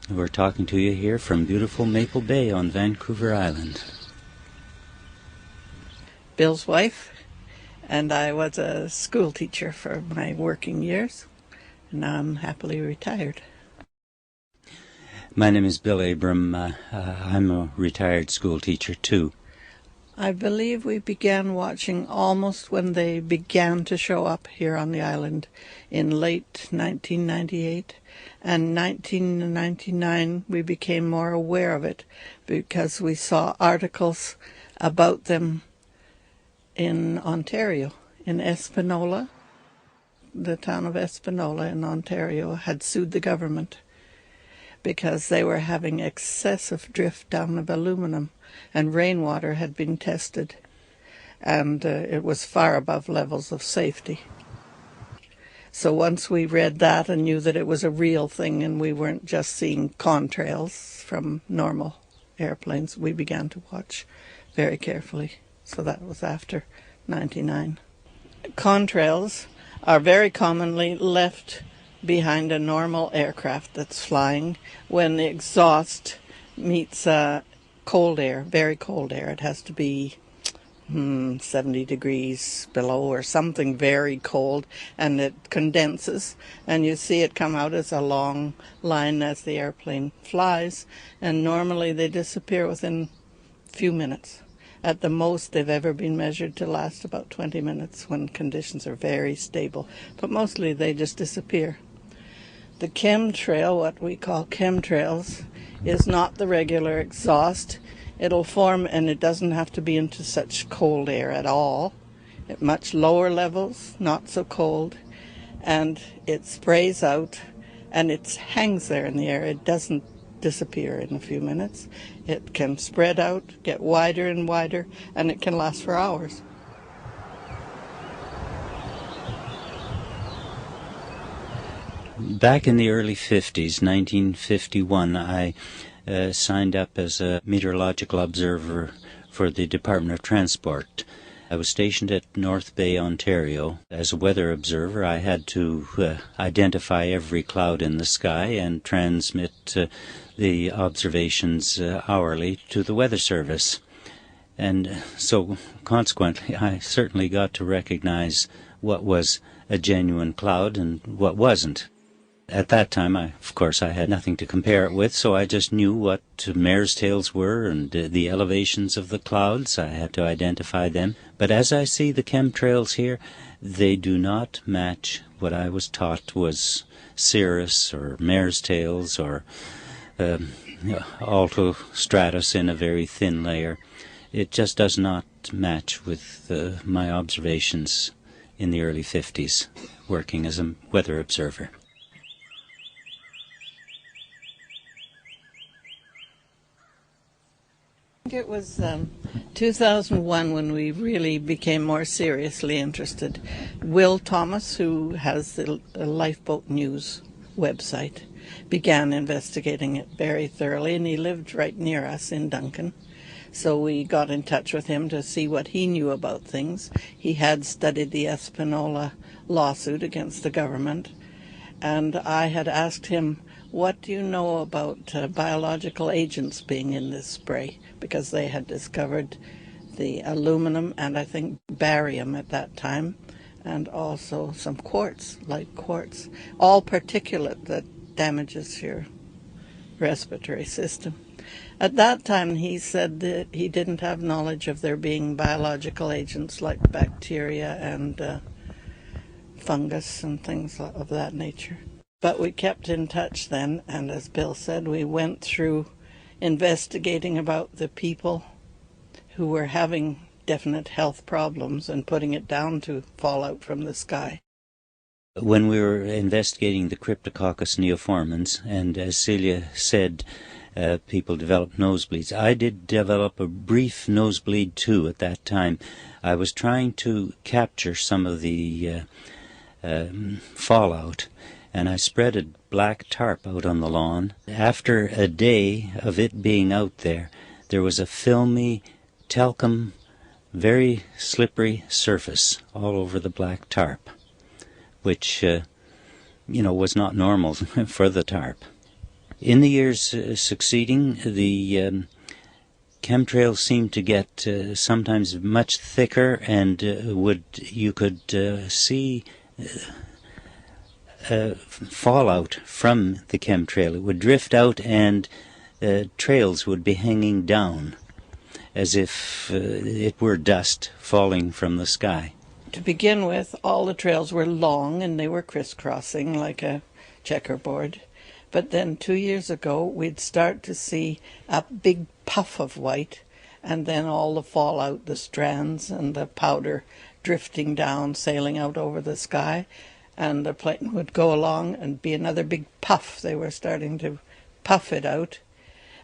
We're talking to you here from beautiful Maple Bay on Vancouver Island. Bill's wife, and I was a school teacher for my working years, and now I'm happily retired. My name is Bill Abram. I'm a retired school teacher too. I believe we began watching almost when they began to show up here on the island in late 1998, and 1999 we became more aware of it because we saw articles about them in Ontario, in Espanola. The town of Espanola in Ontario had sued the government because they were having excessive drift down of aluminum, and rainwater had been tested, and it was far above levels of safety. So once we read that and knew that it was a real thing and we weren't just seeing contrails from normal airplanes, we began to watch very carefully. So that was after 99. Contrails are very commonly left behind a normal aircraft that's flying when the exhaust meets cold air, very cold air. It has to be 70 degrees below or something very cold, and it condenses, and you see it come out as a long line as the airplane flies, and normally they disappear within a few minutes. At the most, they've ever been measured to last about 20 minutes when conditions are very stable, but mostly they just disappear. The chemtrail, what we call chemtrails, is not the regular exhaust. It'll form, and it doesn't have to be into such cold air at all. At much lower levels, not so cold, and it sprays out, and it hangs there in the air. It doesn't disappear in a few minutes. It can spread out, get wider and wider, and it can last for hours. Back in the early 50s, 1951, I signed up as a meteorological observer for the Department of Transport. I was stationed at North Bay, Ontario. As a weather observer, I had to identify every cloud in the sky and transmit the observations hourly to the Weather Service. And so, consequently, I certainly got to recognize what was a genuine cloud and what wasn't. At that time, of course, I had nothing to compare it with, so I just knew what mare's tails were and the elevations of the clouds. I had to identify them. But as I see the chemtrails here, they do not match what I was taught was cirrus or mare's tails or altostratus in a very thin layer. It just does not match with my observations in the early 50s, working as a weather observer. It was 2001 when we really became more seriously interested. Will Thomas, who has the Lifeboat News website, began investigating it very thoroughly, and he lived right near us in Duncan. So we got in touch with him to see what he knew about things. He had studied the Espanola lawsuit against the government, and I had asked him, what do you know about biological agents being in this spray? Because they had discovered the aluminum and I think barium at that time, and also some quartz, light quartz, all particulate that damages your respiratory system. At that time, he said that he didn't have knowledge of there being biological agents like bacteria and fungus and things of that nature. But we kept in touch then, and as Bill said, we went through investigating about the people who were having definite health problems and putting it down to fallout from the sky. When we were investigating the Cryptococcus neoformans, and as Celia said, people develop nosebleeds. I did develop a brief nosebleed too at that time. I was trying to capture some of the fallout, and I spread a black tarp out on the lawn. After a day of it being out there, there was a filmy, talcum, very slippery surface all over the black tarp, which, was not normal for the tarp. In the years succeeding, the chemtrails seemed to get sometimes much thicker, and you could see fallout from the chemtrail. It would drift out, and trails would be hanging down as if it were dust falling from the sky. To begin with, all the trails were long and they were crisscrossing like a checkerboard. But then 2 years ago, we'd start to see a big puff of white, and then all the fallout, the strands and the powder drifting down, sailing out over the sky, and the plane would go along and be another big puff. They were starting to puff it out.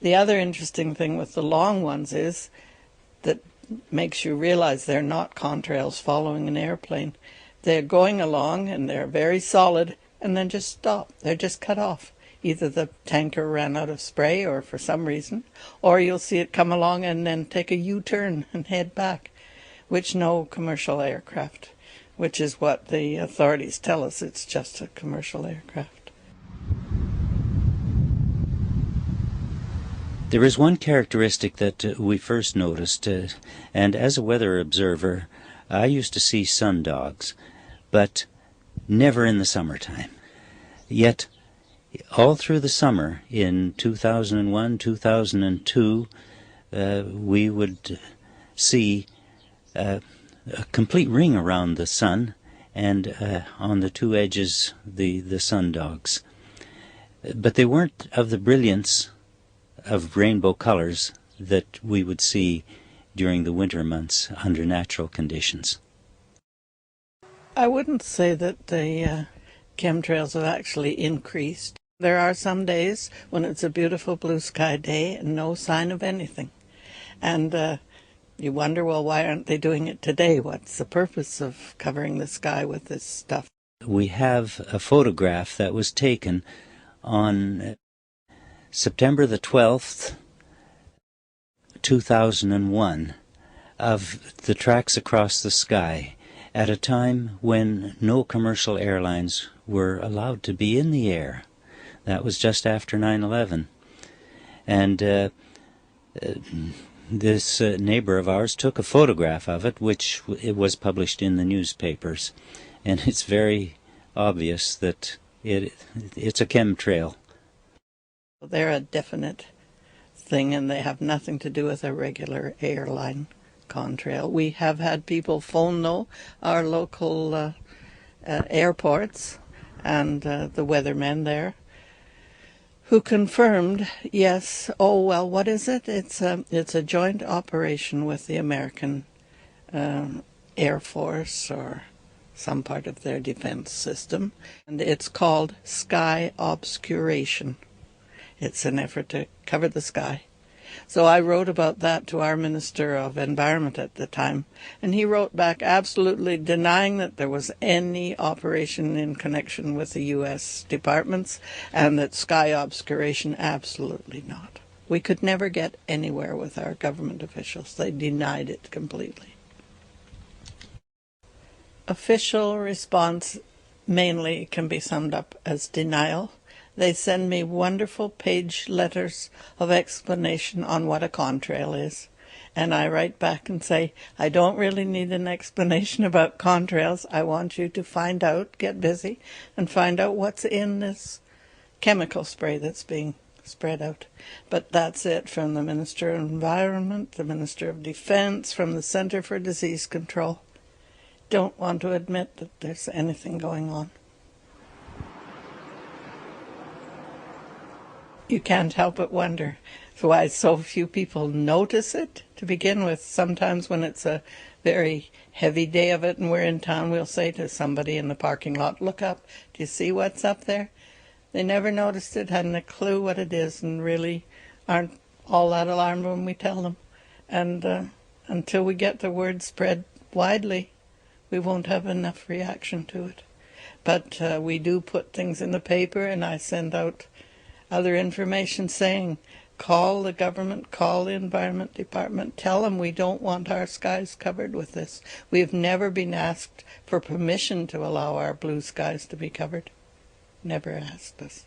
The other interesting thing with the long ones is that makes you realize they're not contrails following an airplane. They're going along and they're very solid and then just stop. They're just cut off. Either the tanker ran out of spray or for some reason, or you'll see it come along and then take a U-turn and head back, which no commercial aircraft, which is what the authorities tell us, it's just a commercial aircraft. There is one characteristic that we first noticed, and as a weather observer, I used to see sundogs, but never in the summertime. Yet, all through the summer, in 2001, 2002, we would see a complete ring around the sun, and on the two edges, the sundogs. But they weren't of the brilliance of rainbow colors that we would see during the winter months under natural conditions. I wouldn't say that the chemtrails have actually increased. There are some days when it's a beautiful blue sky day and no sign of anything. And you wonder, well, why aren't they doing it today? What's the purpose of covering the sky with this stuff? We have a photograph that was taken on September the 12th, 2001, of the tracks across the sky at a time when no commercial airlines were allowed to be in the air. That was just after 9/11. And this neighbor of ours took a photograph of it, which it was published in the newspapers. And it's very obvious that it's a chemtrail. They're a definite thing, and they have nothing to do with a regular airline contrail. We have had people phone, though, our local airports and the weathermen there, who confirmed, yes, oh, well, what is it? It's a joint operation with the American Air Force or some part of their defense system, and it's called sky obscuration. It's an effort to cover the sky. So I wrote about that to our Minister of Environment at the time, and he wrote back absolutely denying that there was any operation in connection with the U.S. departments, and that sky obscuration, absolutely not. We could never get anywhere with our government officials. They denied it completely. Official response mainly can be summed up as denial. They send me wonderful page letters of explanation on what a contrail is. And I write back and say, I don't really need an explanation about contrails. I want you to find out, get busy, and find out what's in this chemical spray that's being spread out. But that's it from the Minister of Environment, the Minister of Defense, from the Center for Disease Control. Don't want to admit that there's anything going on. You can't help but wonder why so few people notice it to begin with. Sometimes when it's a very heavy day of it and we're in town, we'll say to somebody in the parking lot, look up, do you see what's up there? They never noticed it, hadn't a clue what it is, and really aren't all that alarmed when we tell them. And until we get the word spread widely, we won't have enough reaction to it. But we do put things in the paper, and I send out other information saying, call the government, call the Environment Department, tell them we don't want our skies covered with this. We've never been asked for permission to allow our blue skies to be covered. Never asked us.